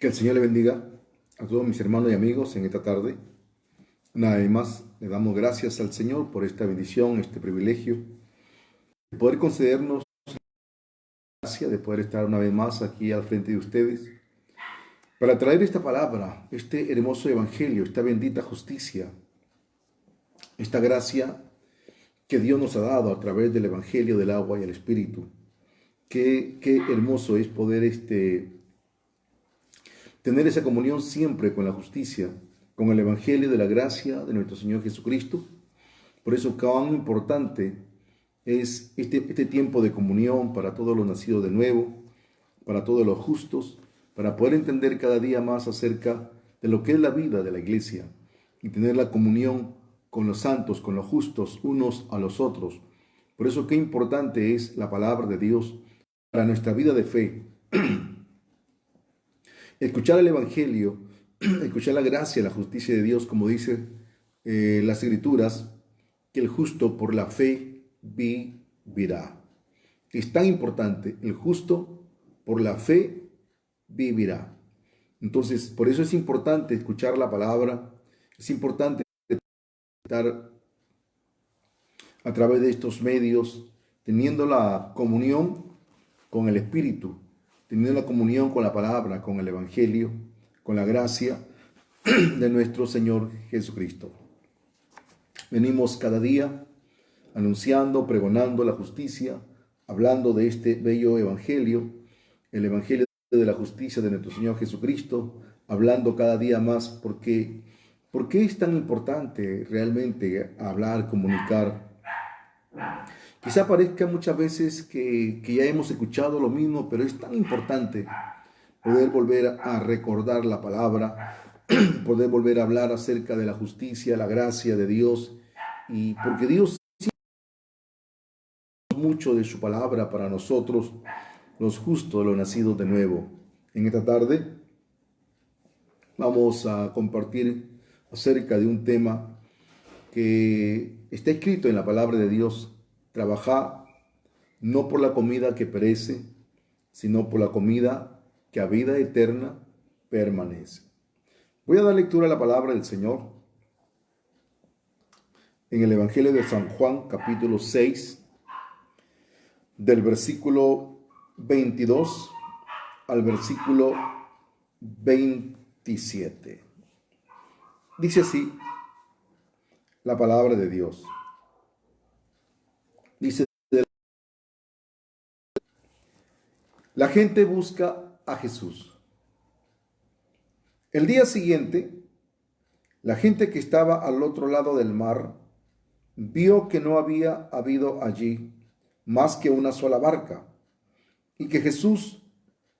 Que el Señor le bendiga a todos mis hermanos y amigos en esta tarde. Una vez más, le damos gracias al Señor por esta bendición, este privilegio de poder concedernos la gracia de poder estar una vez más aquí al frente de ustedes para traer esta palabra, este hermoso evangelio, esta bendita justicia, esta gracia que Dios nos ha dado a través del evangelio del agua y el espíritu. Qué hermoso es poder tener esa comunión siempre con la justicia, con el evangelio de la gracia de nuestro Señor Jesucristo. Por eso cuán importante es este tiempo de comunión para todos los nacidos de nuevo, para todos los justos, para poder entender cada día más acerca de lo que es la vida de la iglesia y tener la comunión con los santos, con los justos, unos a los otros. Por eso qué importante es la palabra de Dios para nuestra vida de fe. Escuchar el evangelio, escuchar la gracia, la justicia de Dios, como dice las escrituras, que el justo por la fe vivirá. Es tan importante, el justo por la fe vivirá. Entonces, por eso es importante escuchar la palabra, es importante estar a través de estos medios, teniendo la comunión con el Espíritu, teniendo la comunión con la palabra, con el Evangelio, con la gracia de nuestro Señor Jesucristo. Venimos cada día anunciando, pregonando la justicia, hablando de este bello evangelio, el evangelio de la justicia de nuestro Señor Jesucristo, hablando cada día más ¿por qué es tan importante realmente hablar, comunicar? Quizá parezca muchas veces que ya hemos escuchado lo mismo, pero es tan importante poder volver a recordar la palabra, poder volver a hablar acerca de la justicia, la gracia de Dios, y porque Dios mucho de su palabra para nosotros, los justos, los nacidos de nuevo. En esta tarde vamos a compartir acerca de un tema que está escrito en la palabra de Dios. Trabajad no por la comida que perece, sino por la comida que a vida eterna permanece. Voy a dar lectura a la palabra del Señor en el Evangelio de San Juan, capítulo 6, del versículo 22 al versículo 27. Dice así la palabra de Dios. Dice, la gente busca a Jesús. El día siguiente, la gente que estaba al otro lado del mar vio que no había habido allí más que una sola barca y que Jesús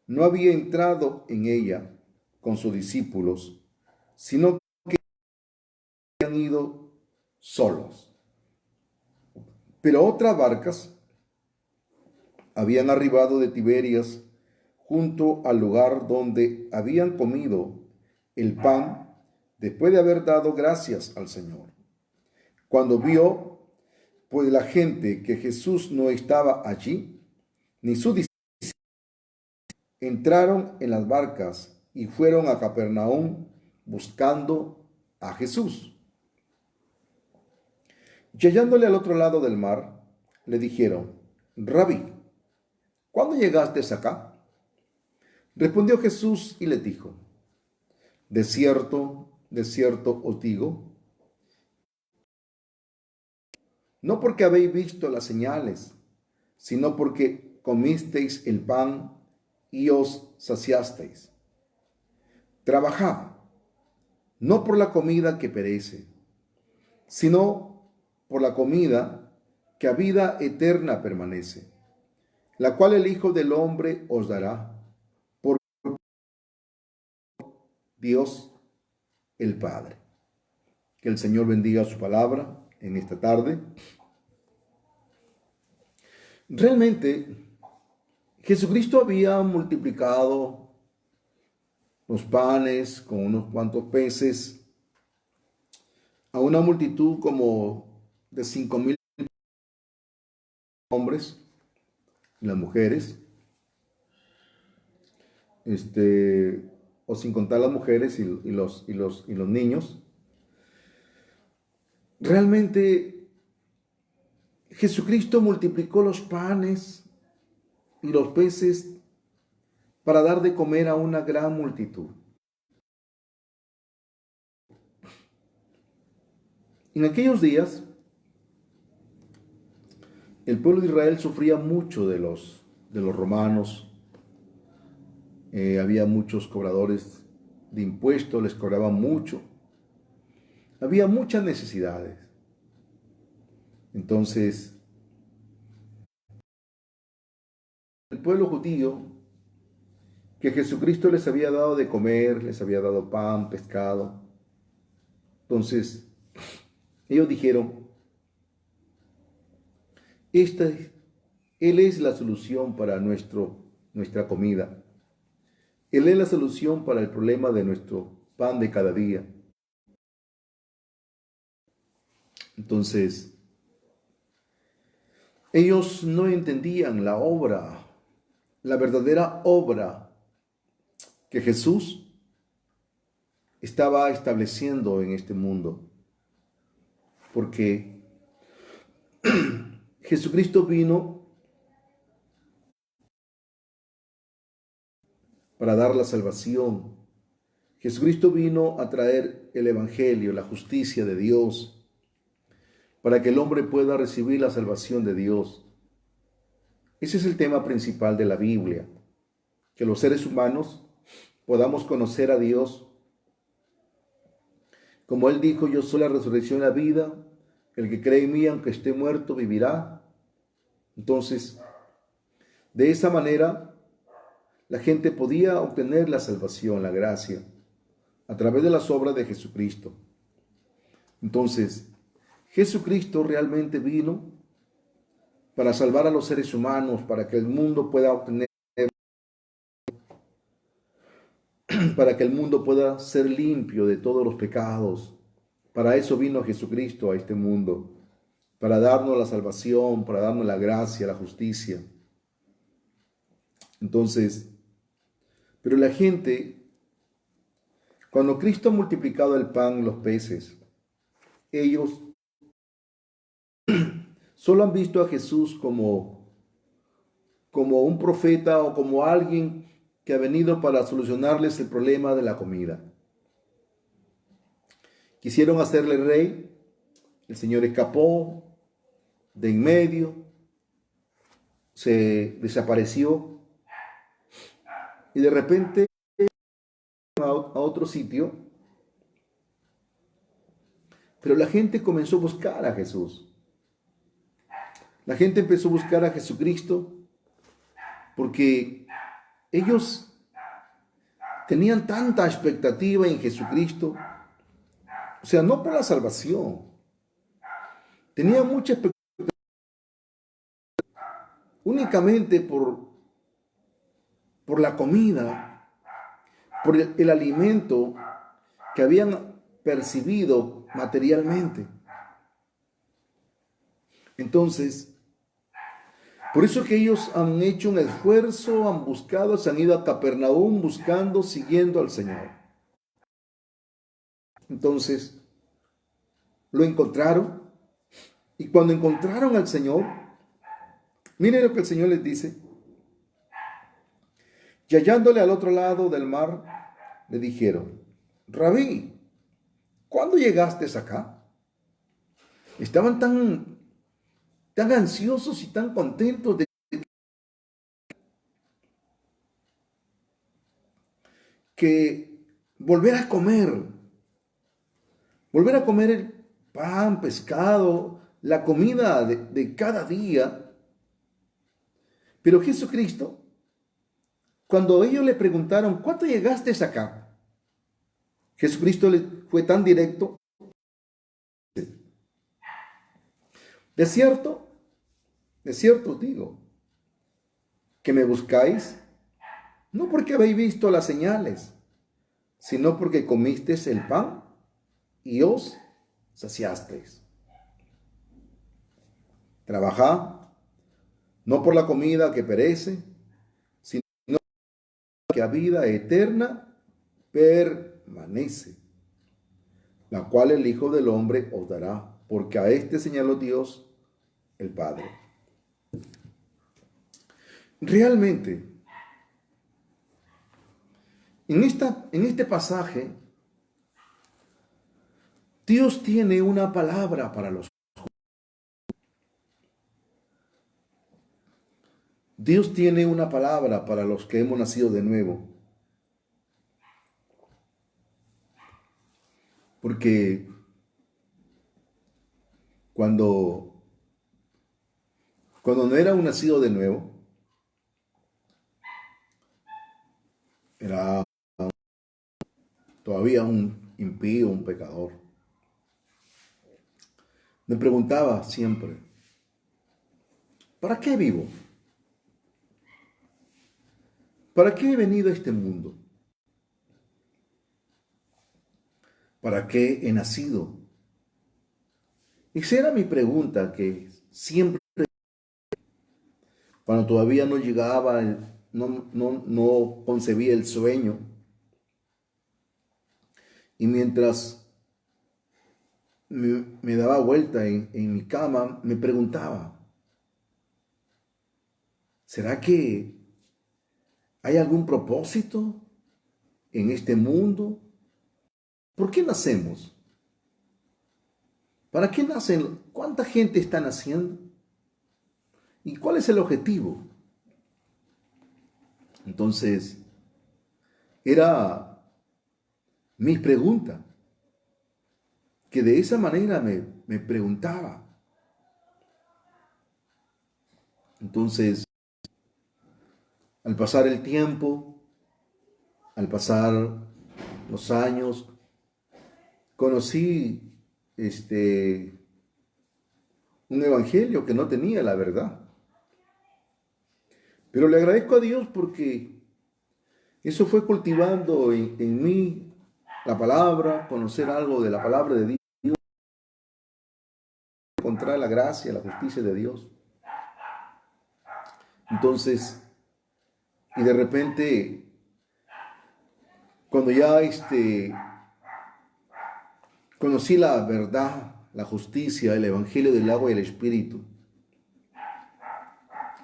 no había entrado en ella con sus discípulos, sino que habían ido solos. Pero otras barcas habían arribado de Tiberias junto al lugar donde habían comido el pan después de haber dado gracias al Señor. Cuando vio pues la gente que Jesús no estaba allí, ni sus discípulos, entraron en las barcas y fueron a Capernaum buscando a Jesús. Y hallándole al otro lado del mar, le dijeron, Rabí, ¿cuándo llegaste acá? Respondió Jesús y les dijo, de cierto os digo, no porque habéis visto las señales, sino porque comisteis el pan y os saciasteis. Trabajad, no por la comida que perece, sino por la comida que a vida eterna permanece, la cual el Hijo del Hombre os dará, por Dios el Padre. Que el Señor bendiga su palabra en esta tarde. Realmente, Jesucristo había multiplicado los panes con unos cuantos peces a una multitud como de 5,000 hombres y las mujeres. o sin contar las mujeres y los niños. Realmente Jesucristo multiplicó los panes y los peces para dar de comer a una gran multitud. En aquellos días, el pueblo de Israel sufría mucho de los romanos. Había muchos cobradores de impuestos, les cobraban mucho. Había muchas necesidades. Entonces, el pueblo judío, que Jesucristo les había dado de comer, les había dado pan, pescado. Entonces, ellos dijeron, Él es la solución para nuestra comida. Él es la solución para el problema de nuestro pan de cada día. Entonces, ellos no entendían la verdadera obra que Jesús estaba estableciendo en este mundo. Porque Jesucristo vino para dar la salvación. Jesucristo vino a traer el Evangelio, la justicia de Dios, para que el hombre pueda recibir la salvación de Dios. Ese es el tema principal de la Biblia, que los seres humanos podamos conocer a Dios. Como Él dijo, yo soy la resurrección y la vida, el que cree en mí, aunque esté muerto, vivirá. Entonces, de esa manera, la gente podía obtener la salvación, la gracia, a través de las obras de Jesucristo. Entonces, Jesucristo realmente vino para salvar a los seres humanos, para que el mundo pueda obtener, para que el mundo pueda ser limpio de todos los pecados. Para eso vino Jesucristo a este mundo, para darnos la salvación, para darnos la gracia, la justicia. Entonces, pero la gente, cuando Cristo ha multiplicado el pan y los peces, ellos solo han visto a Jesús como un profeta o como alguien que ha venido para solucionarles el problema de la comida. Quisieron hacerle rey, el Señor escapó de en medio, se desapareció y de repente a otro sitio, pero la gente comenzó a buscar a Jesús. La gente empezó a buscar a Jesucristo porque ellos tenían tanta expectativa en Jesucristo, o sea, no por la salvación, tenían mucha expectativa únicamente por la comida, por el alimento que habían percibido materialmente. Entonces, por eso que ellos han hecho un esfuerzo, han buscado, se han ido a Capernaum buscando, siguiendo al Señor. Entonces, lo encontraron y cuando encontraron al Señor, miren lo que el Señor les dice. Y hallándole al otro lado del mar, le dijeron, Rabí, ¿cuándo llegaste acá? Estaban tan ansiosos y tan contentos de que volver a comer el pan, pescado, la comida de cada día. Pero Jesucristo, cuando ellos le preguntaron, ¿cuánto llegaste acá? Jesucristo le fue tan directo. De cierto os digo, que me buscáis, no porque habéis visto las señales, sino porque comisteis el pan y os saciasteis. Trabajad, no por la comida que perece, sino por la que a vida eterna permanece, la cual el Hijo del Hombre os dará, porque a este señaló Dios el Padre. Realmente, en este pasaje, Dios tiene una palabra para los justos. Dios tiene una palabra para los que hemos nacido de nuevo. Porque cuando no era un nacido de nuevo, era todavía un impío, un pecador. Me preguntaba siempre, ¿para qué vivo? ¿Para qué he venido a este mundo? ¿Para qué he nacido? Esa era mi pregunta que siempre, cuando todavía no llegaba, no concebía el sueño. Y mientras me daba vuelta en mi cama, me preguntaba, ¿será que hay algún propósito en este mundo? ¿Por qué nacemos? ¿Para qué nacen? ¿Cuánta gente está naciendo? ¿Y cuál es el objetivo? Entonces, era mi pregunta, que de esa manera me preguntaba. Entonces, al pasar el tiempo, al pasar los años, conocí un evangelio que no tenía la verdad. Pero le agradezco a Dios porque eso fue cultivando en mí la palabra, conocer algo de la palabra de Dios, encontrar la gracia, la justicia de Dios. Entonces, y de repente, cuando ya conocí la verdad, la justicia, el evangelio del agua y el espíritu,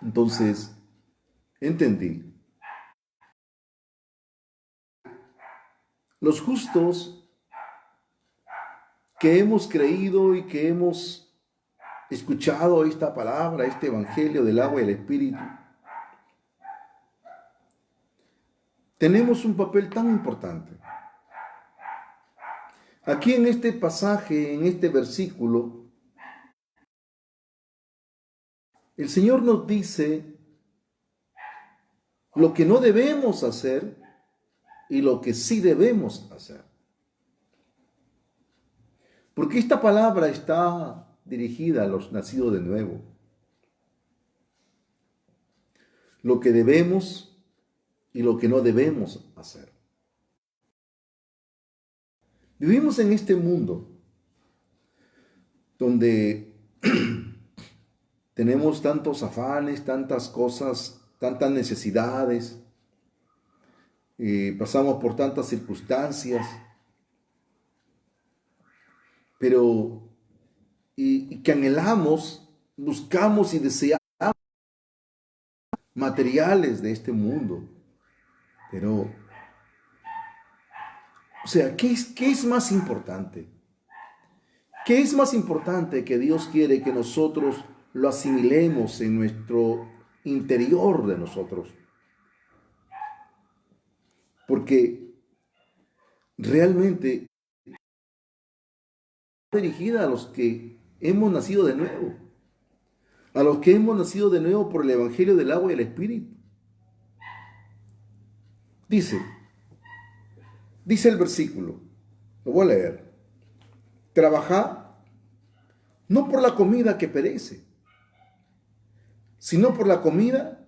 entonces entendí. Los justos que hemos creído y que hemos escuchado esta palabra, este evangelio del agua y el espíritu, tenemos un papel tan importante. Aquí en este pasaje, en este versículo, el Señor nos dice lo que no debemos hacer y lo que sí debemos hacer. Porque esta palabra está dirigida a los nacidos de nuevo. Lo que debemos y lo que no debemos hacer. Vivimos en este mundo donde tenemos tantos afanes, tantas cosas, tantas necesidades, pasamos por tantas circunstancias, pero y que anhelamos, buscamos y deseamos materiales de este mundo. Pero, o sea, ¿qué es más importante? ¿Qué es más importante que Dios quiere que nosotros lo asimilemos en nuestro interior de nosotros? Porque realmente está dirigida a los que hemos nacido de nuevo, a los que hemos nacido de nuevo por el evangelio del agua y el espíritu. Dice el versículo, lo voy a leer: trabajad no por la comida que perece, sino por la comida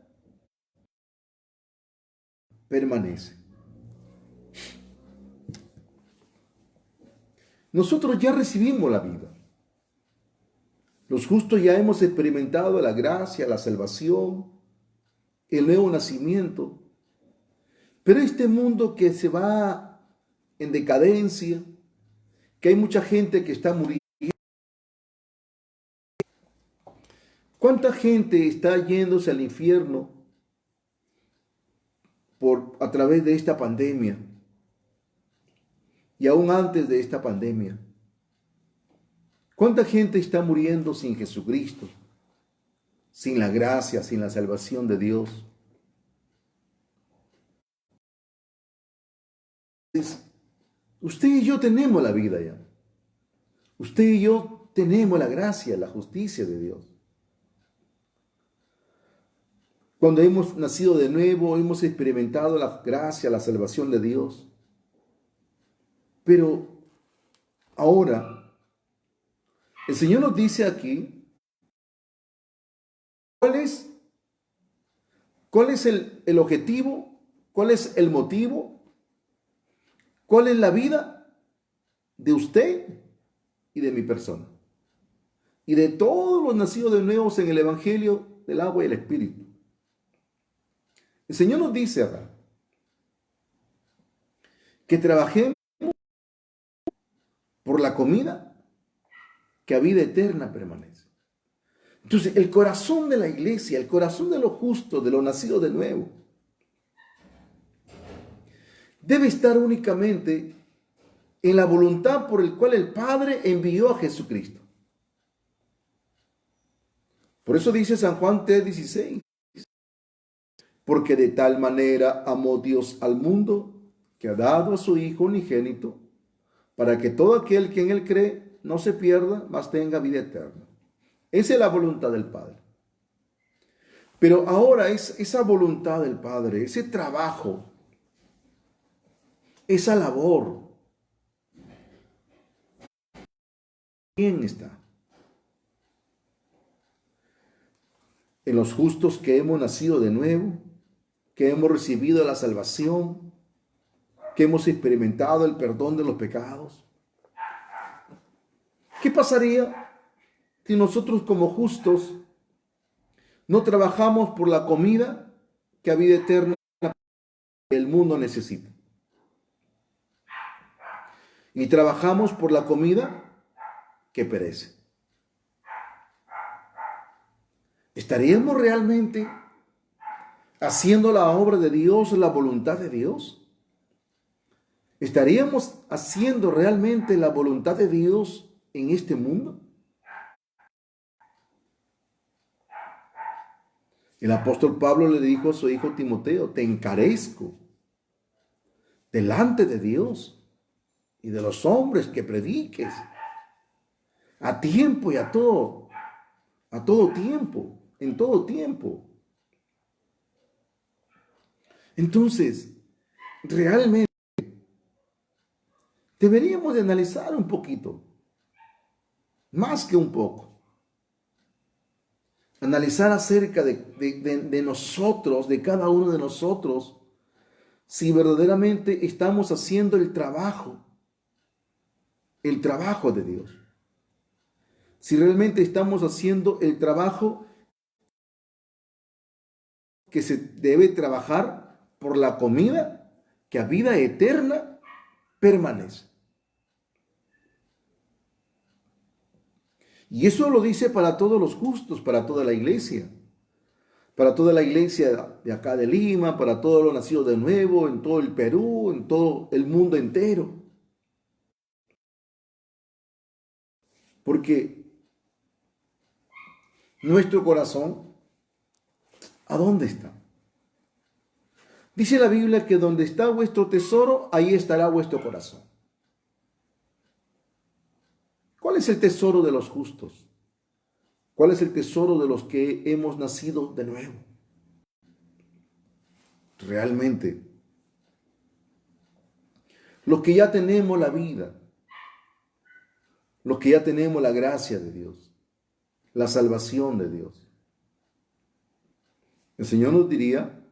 permanece. Nosotros ya recibimos la vida. Los justos ya hemos experimentado la gracia, la salvación, el nuevo nacimiento. Pero este mundo que se va en decadencia, que hay mucha gente que está muriendo. ¿Cuánta gente está yéndose al infierno a través de esta pandemia? Y aún antes de esta pandemia. ¿Cuánta gente está muriendo sin Jesucristo? Sin la gracia, sin la salvación de Dios. Usted y yo tenemos la vida ya. Usted y yo tenemos la gracia, la justicia de Dios. Cuando hemos nacido de nuevo, hemos experimentado la gracia, la salvación de Dios. Pero ahora, el Señor nos dice aquí, ¿cuál es el objetivo? ¿Cuál es el motivo? ¿Cuál es la vida de usted y de mi persona? Y de todos los nacidos de nuevo en el Evangelio del agua y el Espíritu. El Señor nos dice acá que trabajemos por la comida que a vida eterna permanece. Entonces, el corazón de la iglesia, el corazón de los justos, de los nacidos de nuevo, debe estar únicamente en la voluntad por el cual el Padre envió a Jesucristo. Por eso dice San Juan 3:16, porque de tal manera amó Dios al mundo que ha dado a su Hijo unigénito, para que todo aquel que en Él cree no se pierda, mas tenga vida eterna. Esa es la voluntad del Padre. Pero ahora esa voluntad del Padre, ese trabajo, esa labor, ¿quién está? En los justos que hemos nacido de nuevo, que hemos recibido la salvación, que hemos experimentado el perdón de los pecados. ¿Qué pasaría si nosotros como justos no trabajamos por la comida que a vida eterna el mundo necesita? Y trabajamos por la comida que perece. ¿Estaríamos realmente haciendo la obra de Dios, la voluntad de Dios? ¿Estaríamos haciendo realmente la voluntad de Dios en este mundo? El apóstol Pablo le dijo a su hijo Timoteo, te encarezco delante de Dios y de los hombres que prediques a tiempo y a todo tiempo, en todo tiempo. Entonces, realmente deberíamos de analizar un poquito, más que un poco. Analizar acerca de nosotros, de cada uno de nosotros, si verdaderamente estamos haciendo el trabajo de Dios. Si realmente estamos haciendo el trabajo que se debe trabajar por la comida que a vida eterna permanece. Y eso lo dice para todos los justos, para toda la iglesia de acá de Lima, para todos los nacidos de nuevo, en todo el Perú, en todo el mundo entero. Porque nuestro corazón, ¿a dónde está? Dice la Biblia que donde está vuestro tesoro, ahí estará vuestro corazón. ¿Cuál es el tesoro de los justos? ¿Cuál es el tesoro de los que hemos nacido de nuevo? Realmente, los que ya tenemos la vida, los que ya tenemos la gracia de Dios, la salvación de Dios. El Señor nos diría,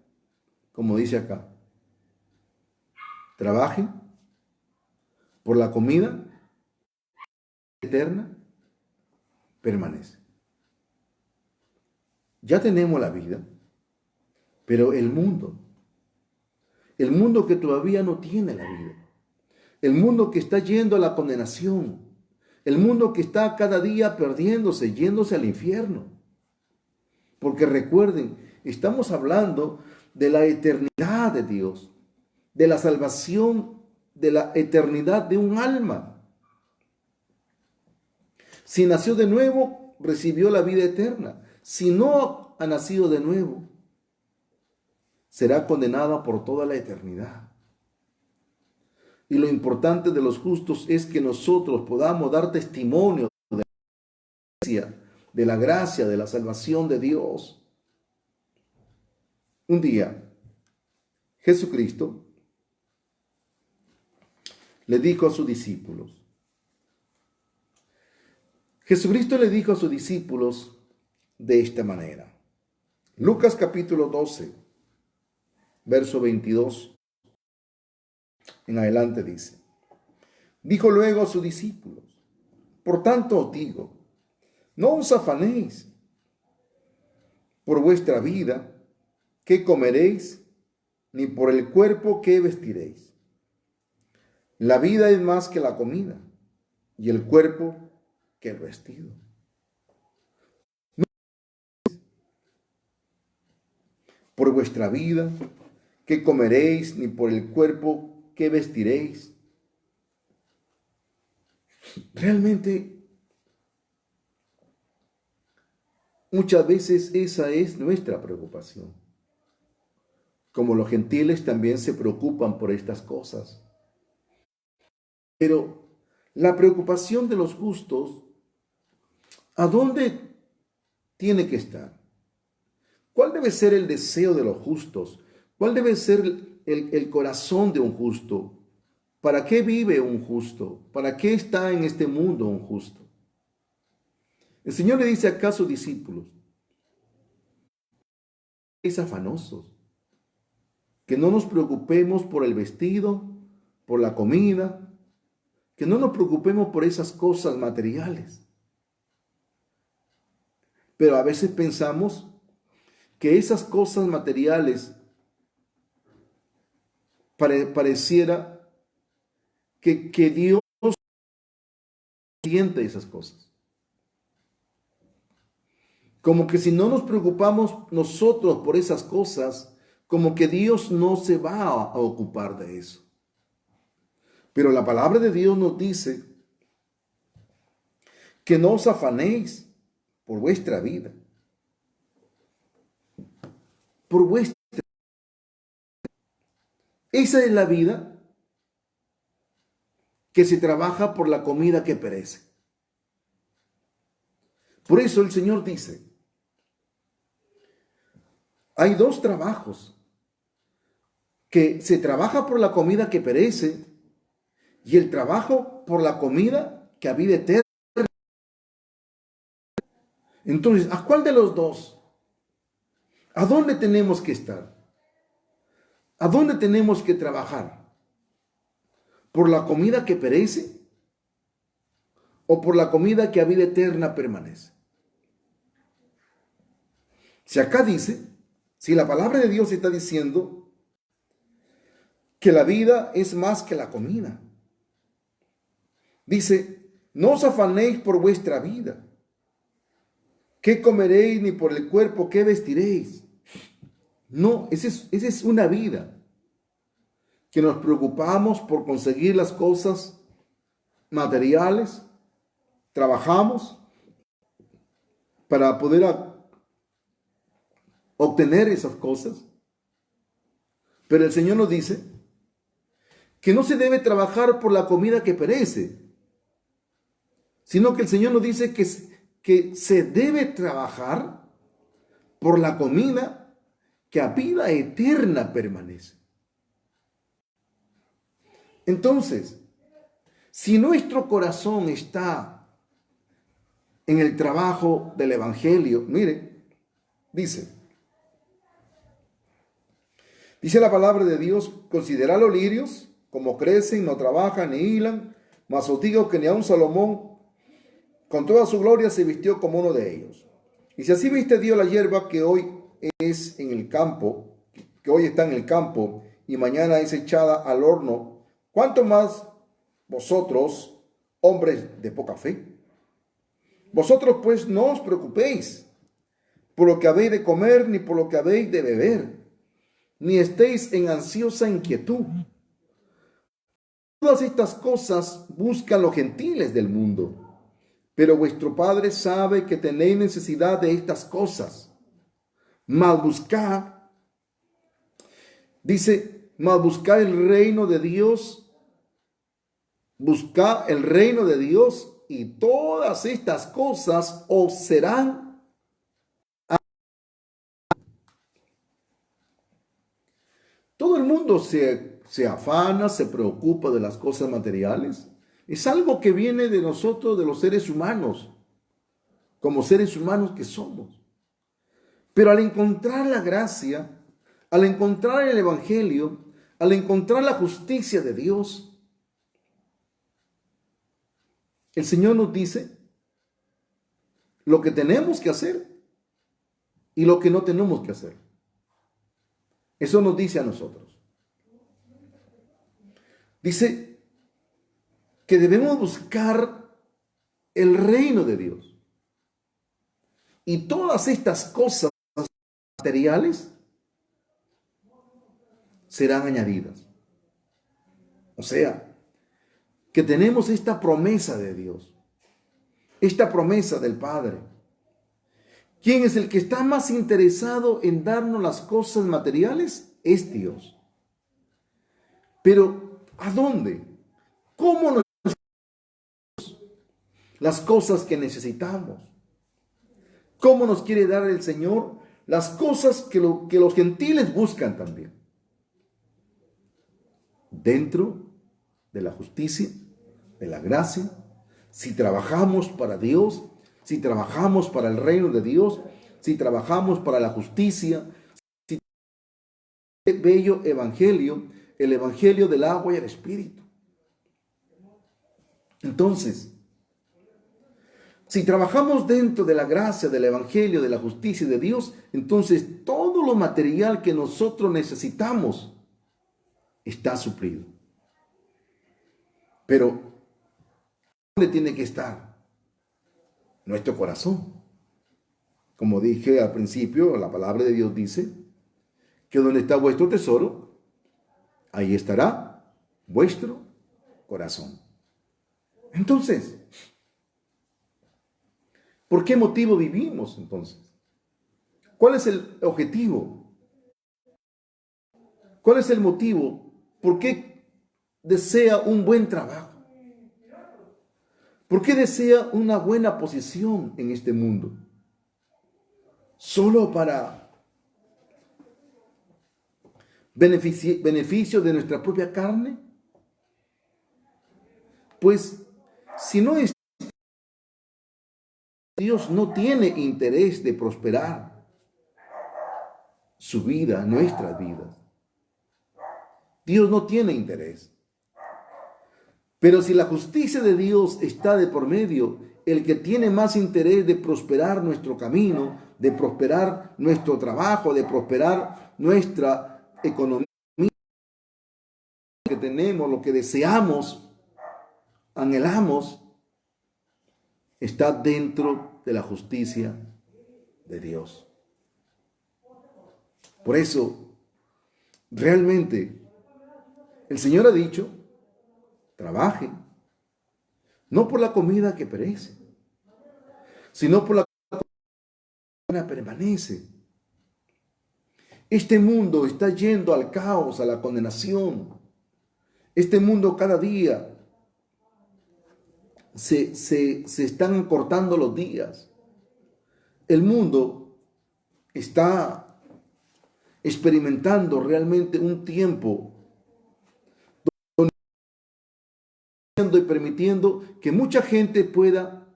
como dice acá, trabajen por la comida eterna, permanece. Ya tenemos la vida, pero el mundo que todavía no tiene la vida, el mundo que está yendo a la condenación, el mundo que está cada día perdiéndose, yéndose al infierno. Porque recuerden, estamos hablando de la eternidad de Dios, de la salvación, de la eternidad de un alma. Si nació de nuevo, recibió la vida eterna. Si no ha nacido de nuevo, será condenada por toda la eternidad. Y lo importante de los justos es que nosotros podamos dar testimonio de la gracia, de la salvación de Dios. Un día, Jesucristo le dijo a sus discípulos, de esta manera. Lucas capítulo 12, verso 22 en adelante dice, dijo luego a sus discípulos, por tanto os digo, no os afanéis por vuestra vida, qué comeréis, ni por el cuerpo qué vestiréis. La vida es más que la comida, y el cuerpo que el vestido. Por vuestra vida, qué comeréis, ni por el cuerpo qué vestiréis. Realmente, muchas veces esa es nuestra preocupación. Como los gentiles también se preocupan por estas cosas. Pero la preocupación de los justos, ¿a dónde tiene que estar? ¿Cuál debe ser el deseo de los justos? ¿Cuál debe ser el corazón de un justo? ¿Para qué vive un justo? ¿Para qué está en este mundo un justo? El Señor le dice acá a sus discípulos, es afanosos, que no nos preocupemos por el vestido, por la comida, que no nos preocupemos por esas cosas materiales. Pero a veces pensamos que esas cosas materiales pareciera que Dios siente esas cosas. Como que si no nos preocupamos nosotros por esas cosas, como que Dios no se va a ocupar de eso. Pero la palabra de Dios nos dice que no os afanéis por vuestra vida. Por vuestra. Esa es la vida que se trabaja por la comida que perece. Por eso el Señor dice, hay dos trabajos, que se trabaja por la comida que perece y el trabajo por la comida que a vida eterna. Entonces, ¿a cuál de los dos? ¿A dónde tenemos que estar? ¿A dónde tenemos que trabajar? ¿Por la comida que perece o por la comida que a vida eterna permanece? Si acá dice, si la palabra de Dios está diciendo que la vida es más que la comida, dice, no os afanéis por vuestra vida, qué comeréis, ni por el cuerpo qué vestiréis. No, esa es una vida que nos preocupamos por conseguir las cosas materiales, trabajamos para poder obtener esas cosas. Pero el Señor nos dice que no se debe trabajar por la comida que perece, sino que el Señor nos dice que se debe trabajar por la comida que a vida eterna permanece. Entonces, si nuestro corazón está en el trabajo del Evangelio, mire, dice la palabra de Dios, considerad los lirios, como crecen, no trabajan ni hilan, mas os digo que ni aun Salomón, con toda su gloria, se vistió como uno de ellos. Y si así viste Dios la hierba que hoy es en el campo, que hoy está en el campo, y mañana es echada al horno, ¿cuánto más vosotros, hombres de poca fe? Vosotros pues no os preocupéis por lo que habéis de comer, ni por lo que habéis de beber, ni estéis en ansiosa inquietud. Todas estas cosas buscan los gentiles del mundo, pero vuestro Padre sabe que tenéis necesidad de estas cosas. Mas buscad el reino de Dios, buscad el reino de Dios, y todas estas cosas os serán. Todo el mundo se afana, se preocupa de las cosas materiales. Es algo que viene de nosotros, de los seres humanos, como seres humanos que somos. Pero al encontrar la gracia, al encontrar el Evangelio, al encontrar la justicia de Dios, el Señor nos dice lo que tenemos que hacer y lo que no tenemos que hacer. Eso nos dice a nosotros. Dice que debemos buscar el reino de Dios. Y todas estas cosas materiales serán añadidas. O sea, que tenemos esta promesa de Dios, esta promesa del Padre. ¿Quién es el que está más interesado en darnos las cosas materiales? Es Dios. Pero, ¿a dónde? ¿Cómo nos damos las cosas que necesitamos? ¿Cómo nos quiere dar el Señor las cosas que los gentiles buscan también? Dentro de la justicia, de la gracia, si trabajamos para Dios, si trabajamos para el reino de Dios, si trabajamos para la justicia, si el bello evangelio, el evangelio del agua y el espíritu. Entonces, si trabajamos dentro de la gracia, del evangelio, de la justicia de Dios, entonces todo lo material que nosotros necesitamos está suplido. Pero, ¿dónde tiene que estar? Nuestro corazón. Como dije al principio, la palabra de Dios dice que donde está vuestro tesoro, ahí estará vuestro corazón. Entonces, ¿por qué motivo vivimos entonces? ¿Cuál es el objetivo? ¿Cuál es el motivo? ¿Por qué desea un buen trabajo? ¿Por qué desea una buena posición en este mundo? ¿Solo para beneficio de nuestra propia carne? Pues si no es, Dios no tiene interés de prosperar su vida, nuestras vidas. Dios no tiene interés. Pero si la justicia de Dios está de por medio, el que tiene más interés de prosperar nuestro camino, de prosperar nuestro trabajo, de prosperar nuestra economía, que tenemos, lo que deseamos, anhelamos, está dentro de la justicia de Dios. Por eso, realmente, el Señor ha dicho, trabaje, no por la comida que perece, sino por la comida que permanece. Este mundo está yendo al caos, a la condenación. Este mundo cada día se están cortando los días. El mundo está experimentando realmente un tiempo y permitiendo que mucha gente pueda,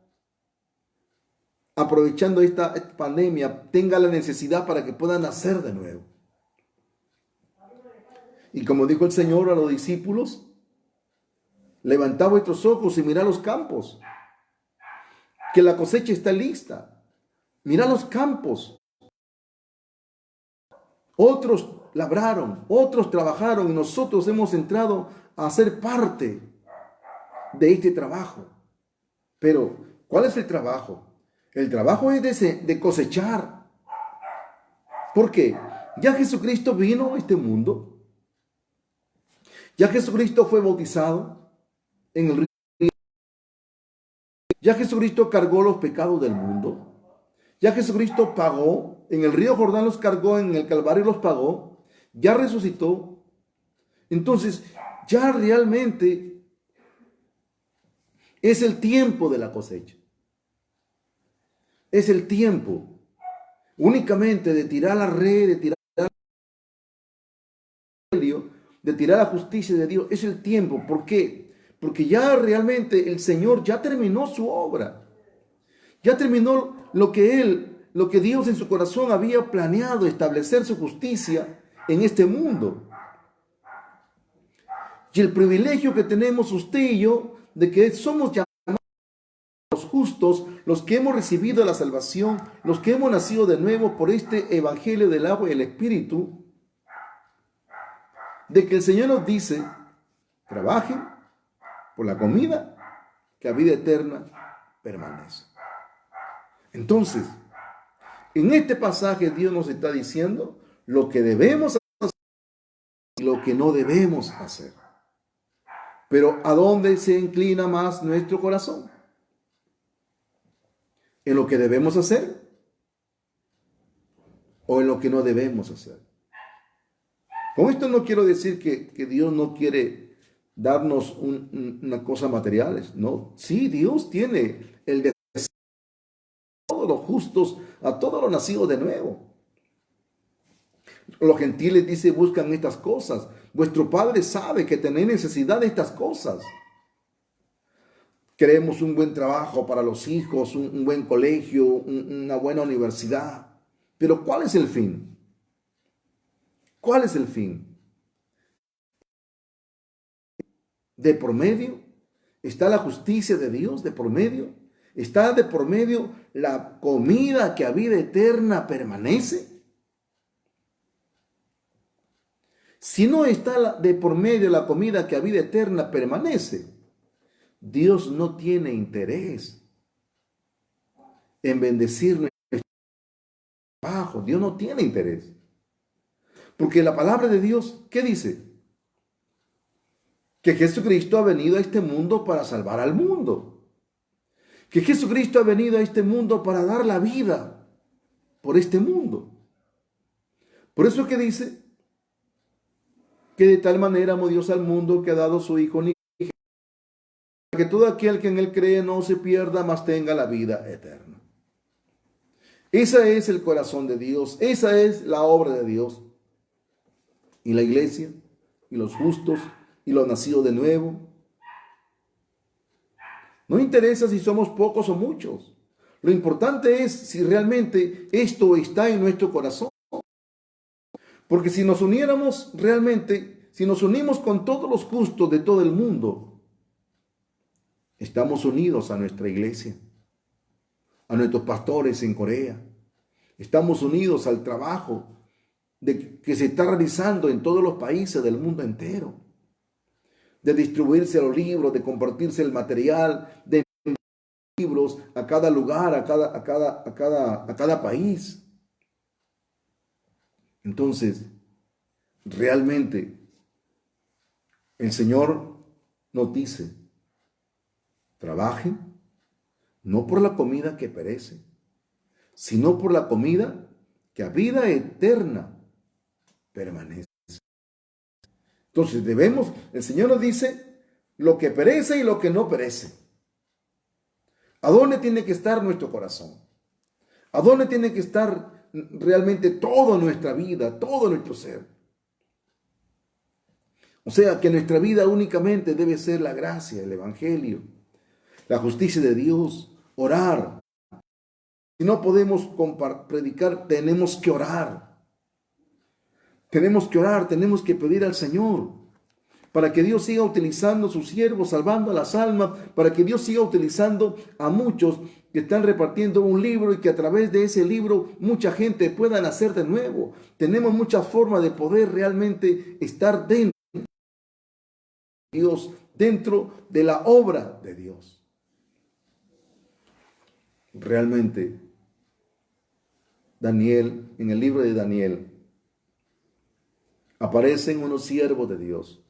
aprovechando esta pandemia, tenga la necesidad para que puedan nacer de nuevo. Y como dijo el Señor a los discípulos, levantad vuestros ojos y mirad los campos, que la cosecha está lista. Mirad los campos. Otros labraron, otros trabajaron y nosotros hemos entrado a ser parte de este trabajo. Pero, ¿cuál es el trabajo? El trabajo es de cosechar. ¿Por qué? Ya Jesucristo vino a este mundo. Ya Jesucristo fue bautizado en el río. Ya Jesucristo cargó los pecados del mundo. Ya Jesucristo pagó. En el río Jordán los cargó, en el Calvario los pagó. Ya resucitó. Entonces, ya realmente es el tiempo de la cosecha. Es el tiempo únicamente de tirar la red, de tirar la justicia de Dios. Es el tiempo. ¿Por qué? Porque ya realmente el Señor ya terminó su obra. Ya terminó lo que Dios en su corazón había planeado, establecer su justicia en este mundo. Y el privilegio que tenemos usted y yo de que somos llamados los justos, los que hemos recibido la salvación, los que hemos nacido de nuevo por este evangelio del agua y el espíritu, de que el Señor nos dice: trabajen por la comida que a vida eterna permanece. Entonces, en este pasaje Dios nos está diciendo lo que debemos hacer y lo que no debemos hacer. Pero ¿a dónde se inclina más nuestro corazón? ¿En lo que debemos hacer o en lo que no debemos hacer? Con esto no quiero decir que Dios no quiere darnos una cosa materiales, ¿no? Sí, Dios tiene el deseo a todos los justos, a todos los nacidos de nuevo. Los gentiles, dice, buscan estas cosas. Vuestro Padre sabe que tenéis necesidad de estas cosas. Queremos un buen trabajo para los hijos, un buen colegio, una buena universidad. Pero ¿cuál es el fin? ¿Cuál es el fin? De por medio está la justicia de Dios, de por medio está de por medio la comida que a vida eterna permanece. Si no está de por medio la comida que a vida eterna permanece, Dios no tiene interés en bendecir nuestro trabajo. Dios no tiene interés. Porque la palabra de Dios, ¿qué dice? Que Jesucristo ha venido a este mundo para salvar al mundo. Que Jesucristo ha venido a este mundo para dar la vida por este mundo. Por eso es que dice que de tal manera amó Dios al mundo que ha dado su Hijo unigénito, para que todo aquel que en él cree no se pierda, mas tenga la vida eterna. Ese es el corazón de Dios, esa es la obra de Dios. Y la iglesia, y los justos, y los nacidos de nuevo. No interesa si somos pocos o muchos. Lo importante es si realmente esto está en nuestro corazón. Porque si nos uniéramos realmente, si nos unimos con todos los justos de todo el mundo, estamos unidos a nuestra iglesia, a nuestros pastores en Corea. Estamos unidos al trabajo que se está realizando en todos los países del mundo entero. De distribuirse los libros, de compartirse el material, de enviar libros a cada lugar, a cada país. Entonces, realmente, el Señor nos dice: trabajen, no por la comida que perece, sino por la comida que a vida eterna permanece. Entonces el Señor nos dice lo que perece y lo que no perece. ¿A dónde tiene que estar nuestro corazón? ¿A dónde tiene que estar realmente toda nuestra vida, todo nuestro ser? O sea, que nuestra vida únicamente debe ser la gracia, el evangelio, la justicia de Dios, orar. Si no podemos predicar, tenemos que orar. Tenemos que orar, tenemos que pedir al Señor para que Dios siga utilizando a sus siervos, salvando a las almas, para que Dios siga utilizando a muchos que están repartiendo un libro y que a través de ese libro mucha gente pueda nacer de nuevo. Tenemos muchas formas de poder realmente estar dentro Dios, dentro de la obra de Dios. Realmente, Daniel, en el libro de Daniel, aparecen unos siervos de Dios.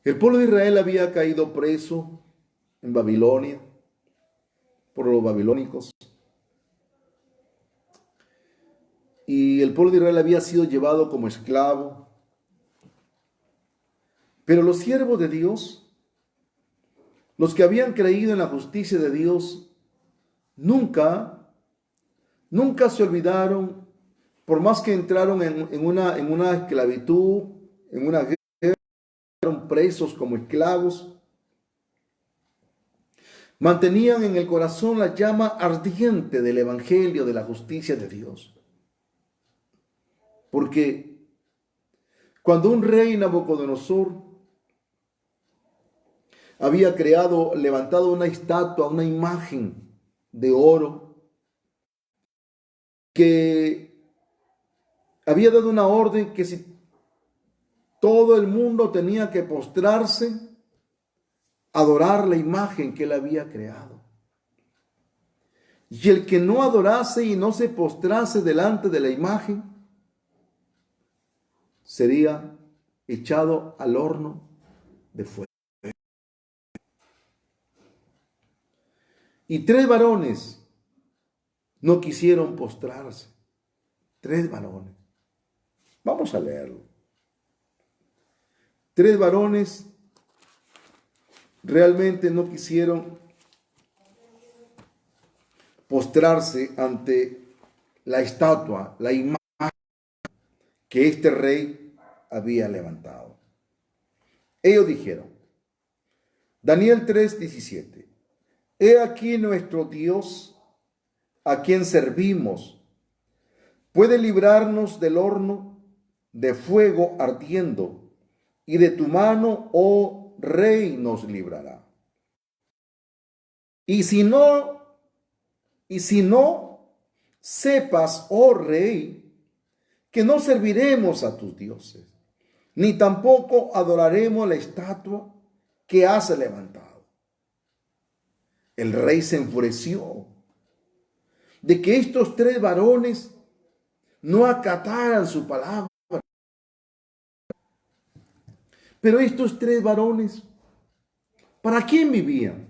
El pueblo de Israel había caído preso en Babilonia por los babilónicos. Y el pueblo de Israel había sido llevado como esclavo. Pero los siervos de Dios, los que habían creído en la justicia de Dios, nunca se olvidaron, por más que entraron en una esclavitud, en una guerra, fueron presos como esclavos, mantenían en el corazón la llama ardiente del evangelio, de la justicia de Dios. Porque cuando un rey, Nabucodonosor, había levantado una estatua, una imagen de oro, que había dado una orden que si todo el mundo tenía que postrarse, adorar la imagen que él había creado. Y el que no adorase y no se postrase delante de la imagen, sería echado al horno de fuego. Y 3 varones no quisieron postrarse. 3 varones. Vamos a leerlo. 3 varones realmente no quisieron postrarse ante la estatua, la imagen que este rey había levantado. Ellos dijeron, Daniel 3:17, he aquí nuestro Dios, a quien servimos, puede librarnos del horno de fuego ardiendo, y de tu mano, oh rey, nos librará. Y si no, sepas, oh rey, que no serviremos a tus dioses, ni tampoco adoraremos la estatua que has levantado. El rey se enfureció de que estos 3 varones no acataran su palabra. Pero estos 3 varones, ¿para quién vivían?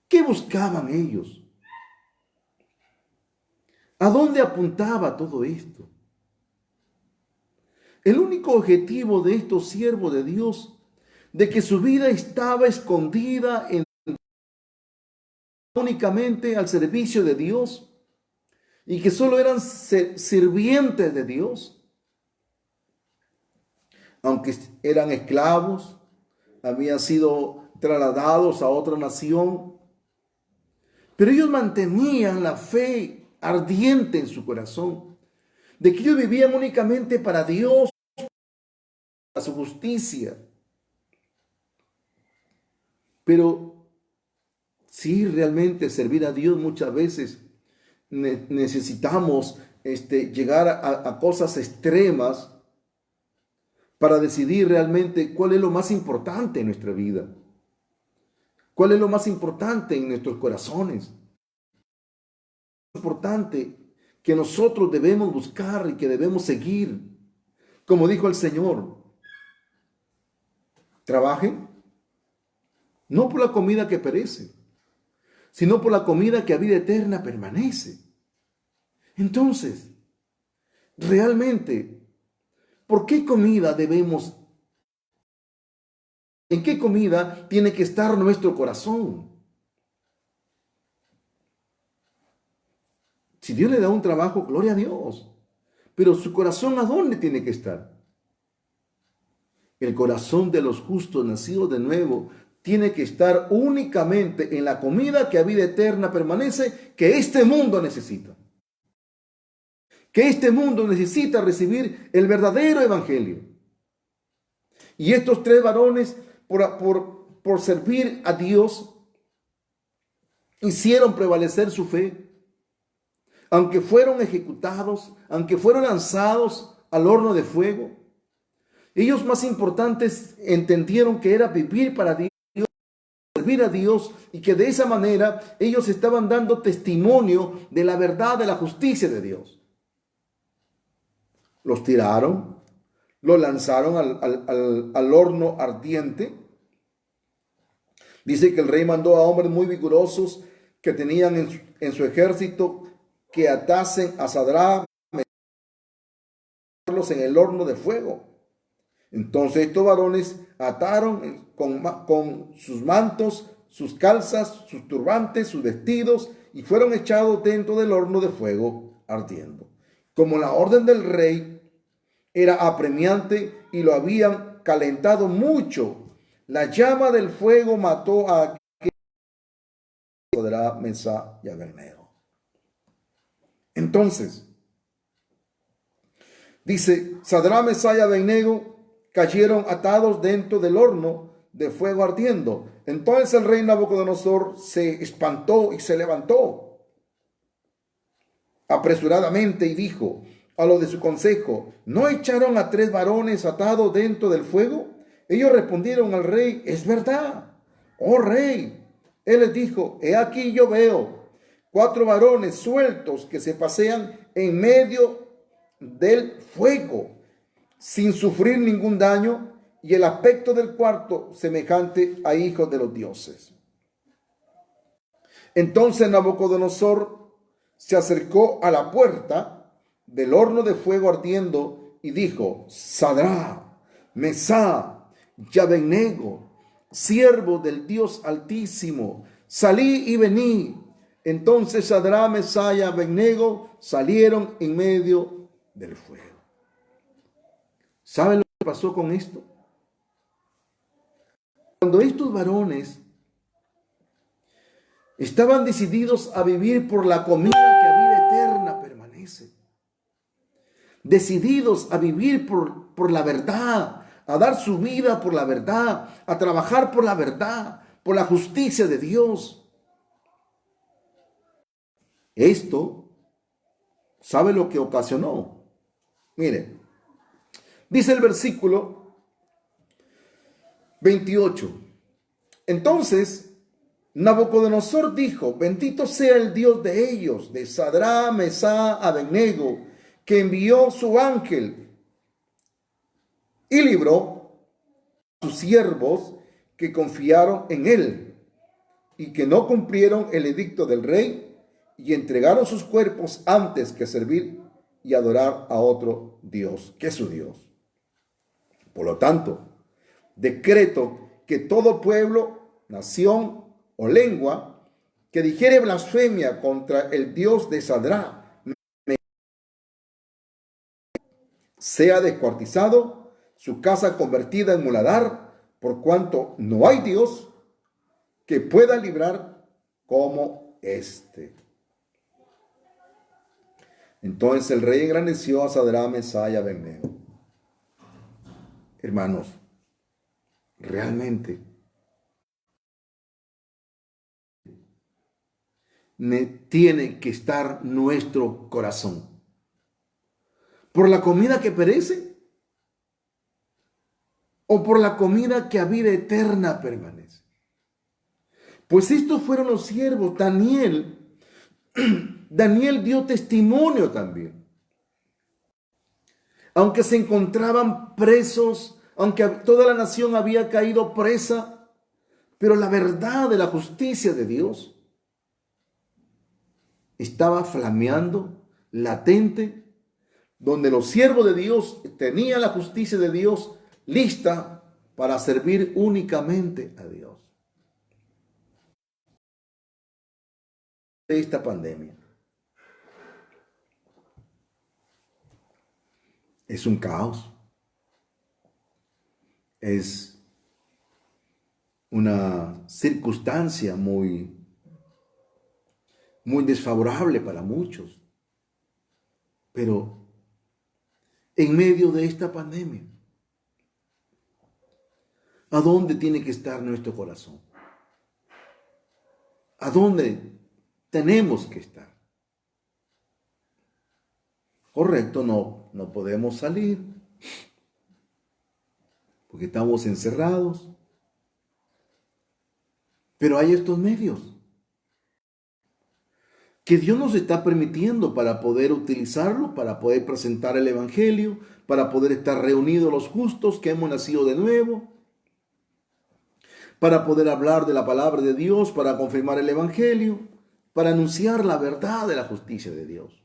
¿Qué buscaban ellos? ¿A dónde apuntaba todo esto? El único objetivo de estos siervos de Dios, de que su vida estaba escondida únicamente al servicio de Dios y que solo eran sirvientes de Dios, aunque eran esclavos, habían sido trasladados a otra nación, pero ellos mantenían la fe ardiente en su corazón, de que ellos vivían únicamente para Dios, para su justicia. Pero sí, realmente servir a Dios muchas veces necesitamos llegar a cosas extremas para decidir realmente cuál es lo más importante en nuestra vida. ¿Cuál es lo más importante en nuestros corazones? Lo importante que nosotros debemos buscar y que debemos seguir. Como dijo el Señor, trabajen no por la comida que perece, sino por la comida que a vida eterna permanece. Entonces, realmente, ¿por qué comida debemos? ¿En qué comida tiene que estar nuestro corazón? Si Dios le da un trabajo, gloria a Dios. Pero su corazón, ¿a dónde tiene que estar? El corazón de los justos nacidos de nuevo tiene que estar únicamente en la comida que a vida eterna permanece, que este mundo necesita. Que este mundo necesita recibir el verdadero evangelio. Y estos 3 varones, por servir a Dios, hicieron prevalecer su fe. Aunque fueron ejecutados, aunque fueron lanzados al horno de fuego, Ellos más importantes entendieron que era vivir para Dios, servir a Dios, y que de esa manera ellos estaban dando testimonio de la verdad, de la justicia de Dios. Los tiraron, los lanzaron al horno ardiente. Dice que el rey mandó a hombres muy vigorosos que tenían en su ejército que atasen a Sadrach, meterlos en el horno de fuego. Entonces estos varones ataron con sus mantos, sus calzas, sus turbantes, sus vestidos, y fueron echados dentro del horno de fuego ardiendo. Como la orden del rey era apremiante y lo habían calentado mucho, la llama del fuego mató a Sadrach, Mesach y Abednego. Entonces, dice, Sadrach, Mesach y Abednego cayeron atados dentro del horno de fuego ardiendo. Entonces el rey Nabucodonosor se espantó y se levantó apresuradamente y dijo a los de su consejo: ¿no echaron a 3 varones atados dentro del fuego? Ellos respondieron al rey: es verdad, oh rey. Él les dijo: he aquí yo veo 4 varones sueltos que se pasean en medio del fuego sin sufrir ningún daño, y el aspecto del cuarto semejante a hijos de los dioses. Entonces Nabucodonosor se acercó a la puerta del horno de fuego ardiendo y dijo: Sadrach, Mesach y Abednego, siervos del Dios Altísimo, salí y vení. Entonces Sadrach, Mesach y Abednego salieron en medio del fuego. ¿Saben lo que pasó con esto? Cuando estos varones estaban decididos a vivir por la comida que a vida eterna permanece, decididos a vivir por la verdad, a dar su vida por la verdad, a trabajar por la verdad, por la justicia de Dios. Esto, ¿sabe lo que ocasionó? Mire, dice el versículo 28. Entonces Nabucodonosor dijo: bendito sea el Dios de ellos, de Sadrach, Mesach, Abednego, que envió su ángel y libró a sus siervos que confiaron en él y que no cumplieron el edicto del rey y entregaron sus cuerpos antes que servir y adorar a otro Dios, que es su Dios. Por lo tanto, decreto que todo pueblo, nación o lengua que dijere blasfemia contra el Dios de Sadrach sea descuartizado, su casa convertida en muladar, por cuanto no hay Dios que pueda librar como éste. Entonces el rey engrandeció a Sadrach, Mesach y Abednego. Hermanos, realmente tiene que estar nuestro corazón por la comida que perece o por la comida que a vida eterna permanece. Pues estos fueron los siervos. Daniel dio testimonio también. Aunque se encontraban presos, aunque toda la nación había caído presa, pero la verdad de la justicia de Dios estaba flameando, latente, donde los siervos de Dios tenían la justicia de Dios lista para servir únicamente a Dios. De esta pandemia es un caos, es una circunstancia muy desfavorable para muchos, pero en medio de esta pandemia, ¿a dónde tiene que estar nuestro corazón? ¿A dónde tenemos que estar? Correcto, no podemos salir. porque estamos encerrados. Pero hay estos medios que Dios nos está permitiendo para poder utilizarlo, para poder presentar el Evangelio, para poder estar reunidos los justos que hemos nacido de nuevo, para poder hablar de la palabra de Dios, para confirmar el Evangelio, para anunciar la verdad de la justicia de Dios.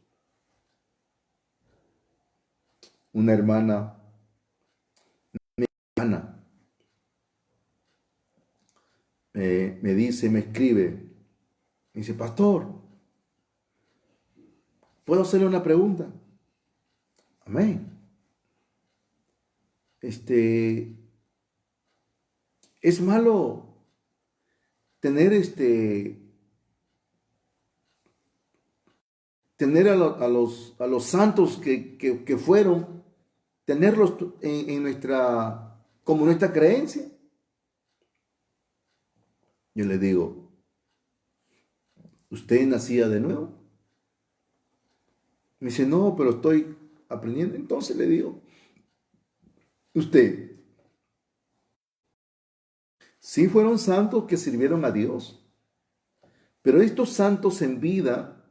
Una hermana, Ana, me dice, me escribe, me dice, pastor, ¿puedo hacerle una pregunta? Amén. Es malo tener tener a los santos que fueron, tenerlos en nuestra, como nuestra creencia. Yo le digo, ¿usted nacía de nuevo? Me dice, no, pero estoy aprendiendo. Entonces le digo, usted, sí fueron santos que sirvieron a Dios, pero estos santos en vida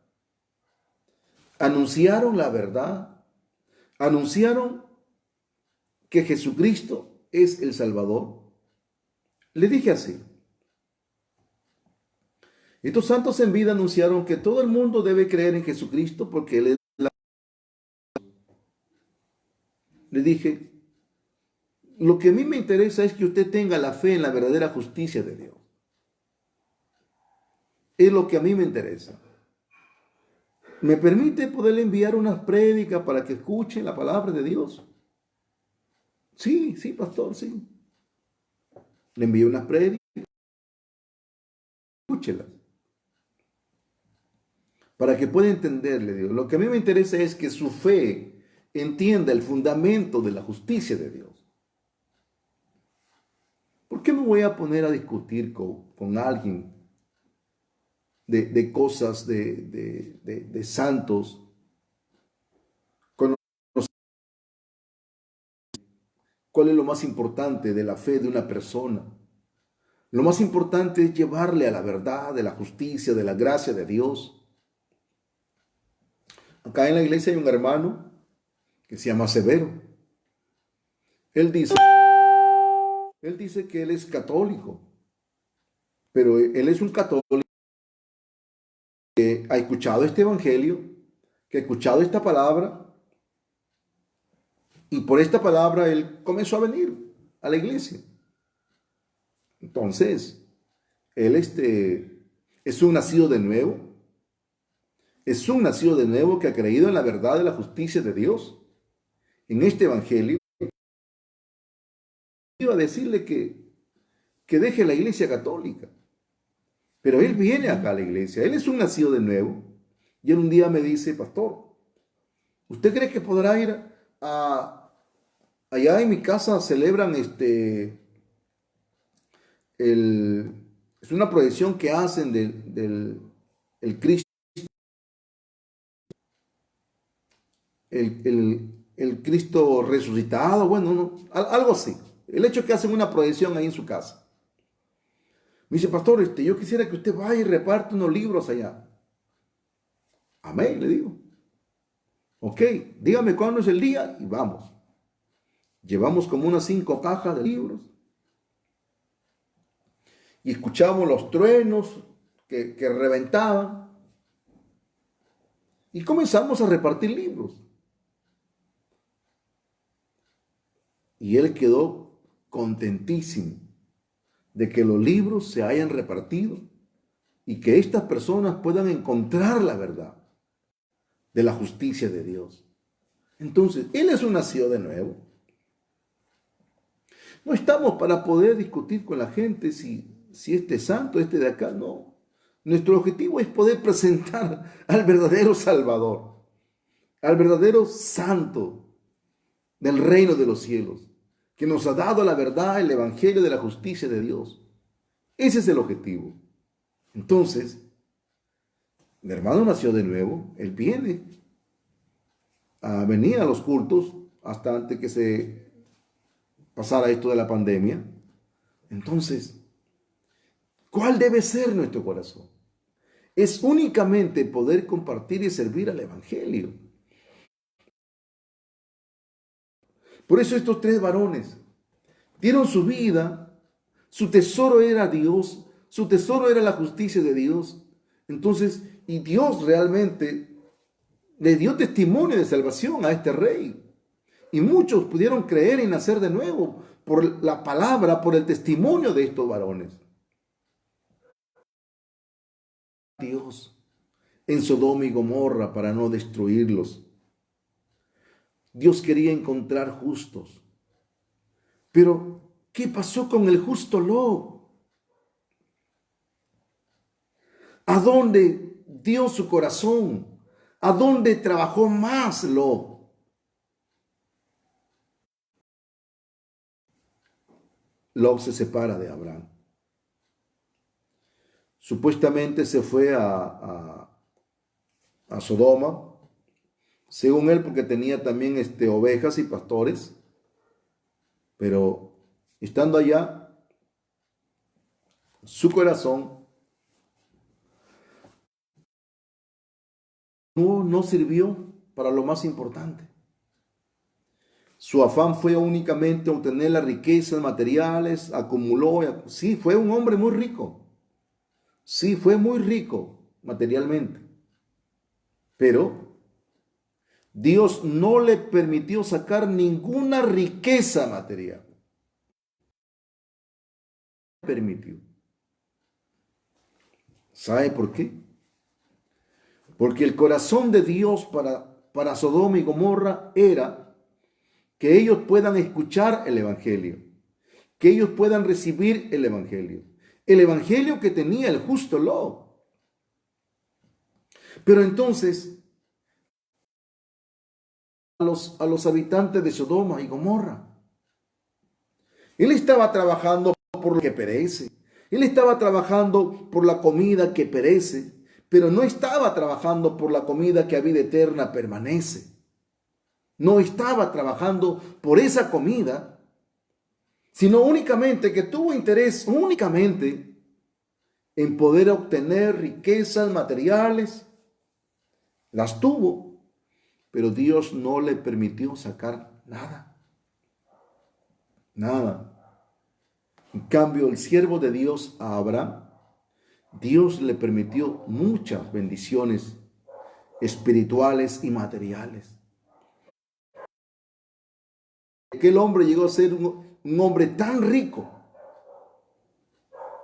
anunciaron la verdad, anunciaron que Jesucristo es el Salvador. Le dije así, estos santos en vida anunciaron que todo el mundo debe creer en Jesucristo porque Él es la... Le dije, lo que a mí me interesa es que usted tenga la fe en la verdadera justicia de Dios. Es lo que a mí me interesa. ¿Me permite poderle enviar unas prédicas para que escuchen la palabra de Dios? Sí, sí, pastor, sí. Le envío unas prédicas, escúchelas, para que pueda entenderle Dios. Lo que a mí me interesa es que su fe entienda el fundamento de la justicia de Dios. ¿Por qué me voy a poner a discutir con alguien de cosas de santos? ¿Cuál es lo más importante de la fe de una persona? Lo más importante es llevarle a la verdad, de la justicia, de la gracia de Dios. Acá en la iglesia hay un hermano que se llama Severo. Él dice que él es católico, pero él es un católico que ha escuchado este evangelio, que ha escuchado esta palabra, y por esta palabra él comenzó a venir a la iglesia. Entonces, él es un nacido de nuevo, es un nacido de nuevo que ha creído en la verdad de la justicia de Dios. En este evangelio, iba a decirle que deje la iglesia católica. Pero él viene acá a la iglesia, él es un nacido de nuevo. Y él un día me dice, pastor, ¿usted cree que podrá ir allá en mi casa celebran es una proyección que hacen el Cristo, el Cristo resucitado, bueno, no, algo así. El hecho es que hacen una proyección ahí en su casa. Me dice, pastor, yo quisiera que usted vaya y reparte unos libros allá. Amén, le digo. Ok, dígame cuándo es el día y vamos. Llevamos como unas 5 cajas de libros. Y escuchamos los truenos que reventaban. Y comenzamos a repartir libros. Y él quedó contentísimo de que los libros se hayan repartido y que estas personas puedan encontrar la verdad de la justicia de Dios. Entonces, él es un nacido de nuevo. No estamos para poder discutir con la gente si este es santo, este de acá, no. Nuestro objetivo es poder presentar al verdadero Salvador, al verdadero Santo del reino de los cielos, que nos ha dado la verdad, el evangelio de la justicia de Dios. Ese es el objetivo. Entonces, mi hermano nació de nuevo, él venía a los cultos hasta antes que se pasara esto de la pandemia. Entonces, ¿cuál debe ser nuestro corazón? Es únicamente poder compartir y servir al Evangelio. Por eso estos tres varones dieron su vida, su tesoro era Dios, su tesoro era la justicia de Dios. Entonces, y Dios realmente le dio testimonio de salvación a este rey. Y muchos pudieron creer y nacer de nuevo por la palabra, por el testimonio de estos varones. Dios en Sodoma y Gomorra para no destruirlos. Dios quería encontrar justos. Pero, ¿qué pasó con el justo Lot? ¿A dónde dio su corazón? ¿A dónde trabajó más Lot? Lot se separa de Abraham. Supuestamente se fue a Sodoma, según él, porque tenía también ovejas y pastores. Pero estando allá, su corazón no sirvió para lo más importante. Su afán fue únicamente obtener las riquezas materiales, acumuló, sí, fue un hombre muy rico, sí, fue muy rico materialmente, pero Dios no le permitió sacar ninguna riqueza material. Permitió. ¿Sabe por qué? Porque el corazón de Dios para Sodoma y Gomorra era que ellos puedan escuchar el Evangelio, que ellos puedan recibir el Evangelio que tenía el justo Lot. Pero entonces, a los habitantes de Sodoma y Gomorra, él estaba trabajando por lo que perece, él estaba trabajando por la comida que perece, pero no estaba trabajando por la comida que a vida eterna permanece. No estaba trabajando por esa comida, sino únicamente que tuvo interés únicamente en poder obtener riquezas materiales. Las tuvo, pero Dios no le permitió sacar nada. Nada. En cambio, el siervo de Dios a Abraham, Dios le permitió muchas bendiciones espirituales y materiales. Aquel hombre llegó a ser un hombre tan rico.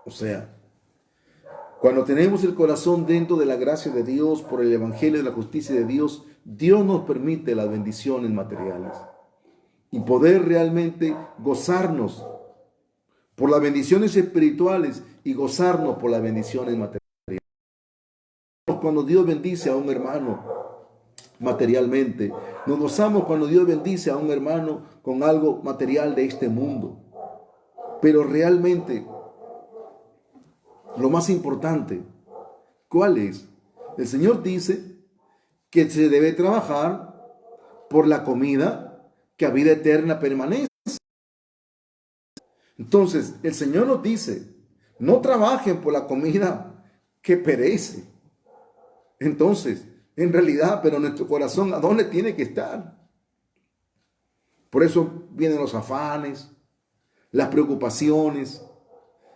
O sea, cuando tenemos el corazón dentro de la gracia de Dios, por el evangelio de la justicia de Dios, Dios nos permite las bendiciones materiales y poder realmente gozarnos por las bendiciones espirituales y gozarnos por las bendiciones materiales. Cuando Dios bendice a un hermano materialmente, nos gozamos cuando Dios bendice a un hermano con algo material de este mundo. Pero realmente, lo más importante, ¿cuál es? El Señor dice que se debe trabajar por la comida que a vida eterna permanece. Entonces, el Señor nos dice, no trabajen por la comida que perece. Entonces, en realidad, pero nuestro corazón, ¿a dónde tiene que estar? Por eso vienen los afanes, las preocupaciones.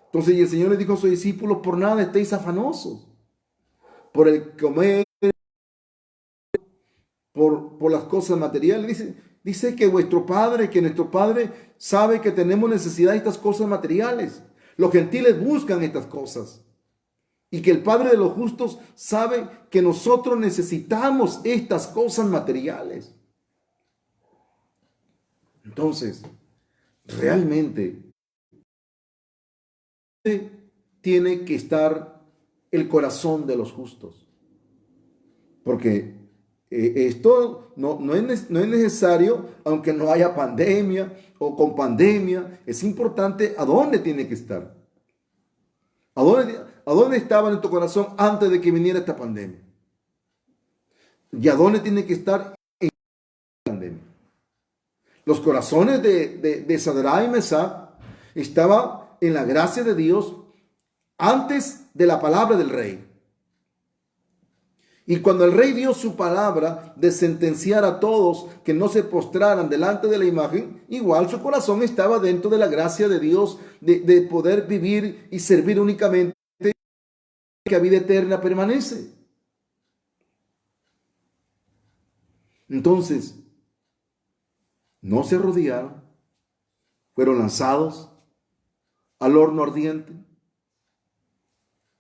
Entonces, y el Señor le dijo a sus discípulos, por nada estéis afanosos, por el comer, por las cosas materiales. Dice que nuestro Padre sabe que tenemos necesidad de estas cosas materiales. Los gentiles buscan estas cosas. Y que el Padre de los justos sabe que nosotros necesitamos estas cosas materiales. Entonces, realmente tiene que estar el corazón de los justos. Porque esto no es necesario, aunque no haya pandemia o con pandemia, es importante a dónde tiene que estar. ¿A dónde estaba en tu corazón antes de que viniera esta pandemia? ¿Y a dónde tiene que estar en la pandemia? Los corazones de Sadrach y Mesach estaban en la gracia de Dios antes de la palabra del rey. Y cuando el rey dio su palabra de sentenciar a todos que no se postraran delante de la imagen, igual su corazón estaba dentro de la gracia de Dios, de poder vivir y servir únicamente, que la vida eterna permanece. Entonces, no se arrodillaron, fueron lanzados al horno ardiente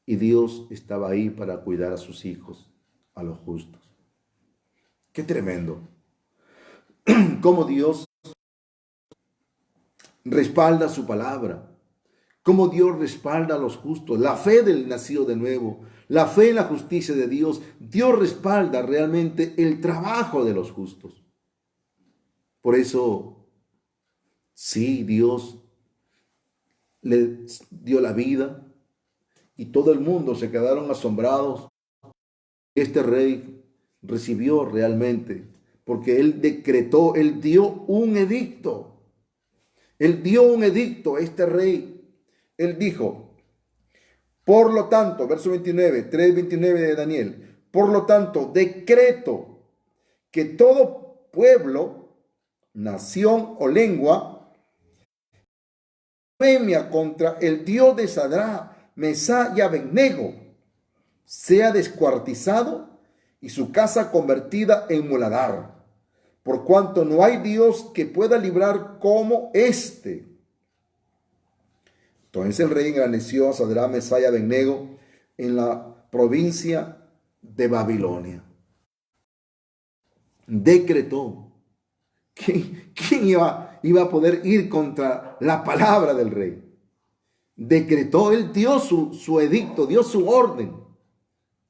y Dios estaba ahí para cuidar a sus hijos, a los justos. Qué tremendo. Cómo Dios respalda su palabra, cómo Dios respalda a los justos, la fe del nacido de nuevo, la fe en la justicia de Dios. Dios respalda realmente el trabajo de los justos. Por eso, sí, Dios le dio la vida y todo el mundo se quedaron asombrados. Este rey recibió realmente, porque él decretó, él dio un edicto. Él dio un edicto, este rey. Él dijo, por lo tanto, verso 29, 3:29 de Daniel, por lo tanto, decreto que todo pueblo, nación o lengua, blasfemia contra el Dios de Sadrach, Mesach y Abednego, sea descuartizado y su casa convertida en muladar, por cuanto no hay Dios que pueda librar como éste. Entonces el rey engrandeció a Sadrach, Mesach y Abednego en la provincia de Babilonia. Decretó. ¿Quién iba a poder ir contra la palabra del rey? Decretó, él dio su edicto, dio su orden.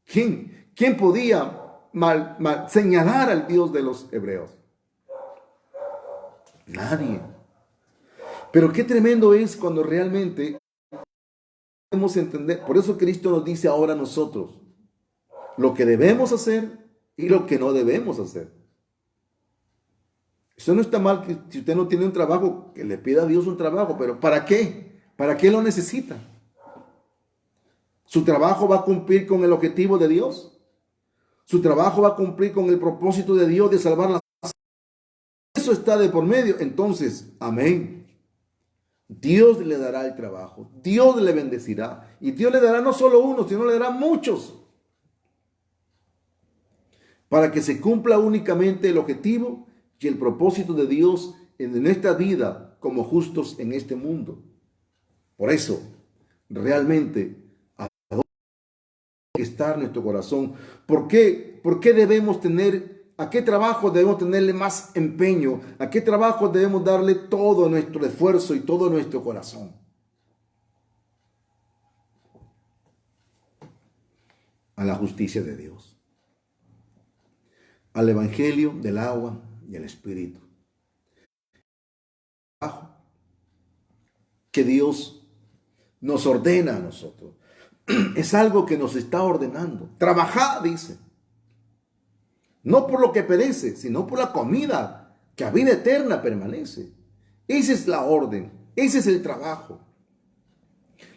¿Quién podía señalar al Dios de los hebreos? Nadie. Pero qué tremendo es cuando realmente podemos entender. Por eso Cristo nos dice ahora a nosotros lo que debemos hacer y lo que no debemos hacer. Eso no está mal, que si usted no tiene un trabajo, que le pida a Dios un trabajo, pero ¿para qué? ¿Para qué lo necesita? ¿Su trabajo va a cumplir con el objetivo de Dios? ¿Su trabajo va a cumplir con el propósito de Dios de salvar las almas? Eso está de por medio. Entonces, amén. Dios le dará el trabajo, Dios le bendecirá y Dios le dará no solo uno, sino le dará muchos, para que se cumpla únicamente el objetivo y el propósito de Dios en nuestra vida como justos en este mundo. Por eso, realmente, ¿a dónde tiene que estar nuestro corazón? ¿Por qué debemos tener, a qué trabajo debemos tenerle más empeño? ¿A qué trabajo debemos darle todo nuestro esfuerzo y todo nuestro corazón? A la justicia de Dios, al evangelio del agua y el espíritu. Que Dios nos ordena a nosotros. Es algo que nos está ordenando. Trabajad, dice. No por lo que perece, sino por la comida que a vida eterna permanece. Esa es la orden. Ese es el trabajo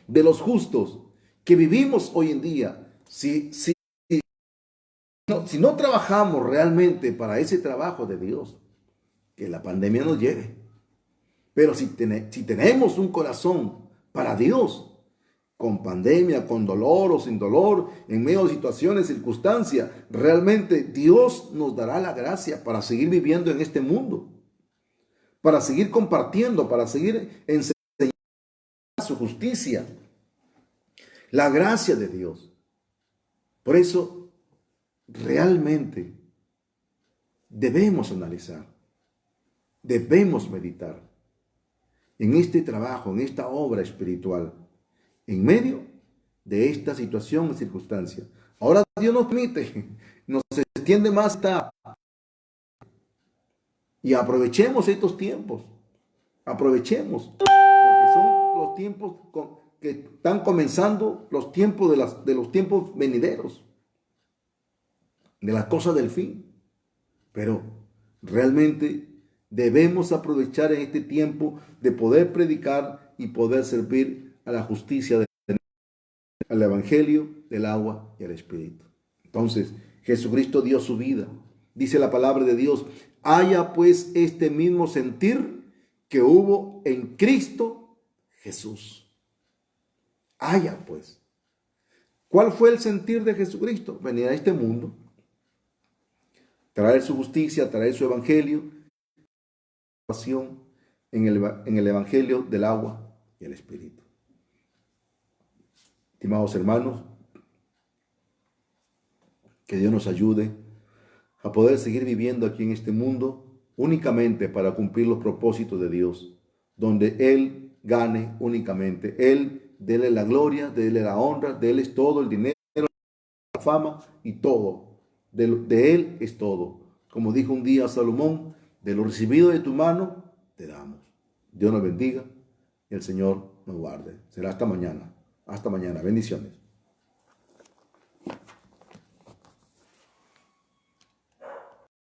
de los justos que vivimos hoy en día. Si no trabajamos realmente para ese trabajo de Dios, que la pandemia nos lleve. Pero si tenemos un corazón para Dios, con pandemia, con dolor o sin dolor, en medio de situaciones, circunstancias, realmente Dios nos dará la gracia para seguir viviendo en este mundo, para seguir compartiendo, para seguir enseñando su justicia, la gracia de Dios. Por eso, realmente debemos analizar, debemos meditar en este trabajo, en esta obra espiritual, en medio de esta situación y circunstancia. Ahora Dios nos permite, nos extiende más y aprovechemos estos tiempos, aprovechemos, porque son los tiempos que están comenzando, los tiempos de los tiempos venideros, de las cosas del fin. Pero realmente Debemos aprovechar en este tiempo de poder predicar y poder servir a la justicia, al evangelio del agua y al espíritu. Entonces, Jesucristo dio su vida. Dice la palabra de Dios: haya pues este mismo sentir que hubo en Cristo Jesús. Haya pues. ¿Cuál fue el sentir de Jesucristo? Venir a este mundo, traer su justicia, traer su evangelio, en el evangelio del agua y el espíritu. Estimados hermanos, que Dios nos ayude a poder seguir viviendo aquí en este mundo únicamente para cumplir los propósitos de Dios, donde Él gane únicamente. Él, déle la gloria, déle la honra, de Él es todo el dinero, la fama y todo. De Él es todo. Como dijo un día Salomón: de lo recibido de tu mano te damos. Dios nos bendiga y el Señor nos guarde. Será hasta mañana. Hasta mañana. Bendiciones.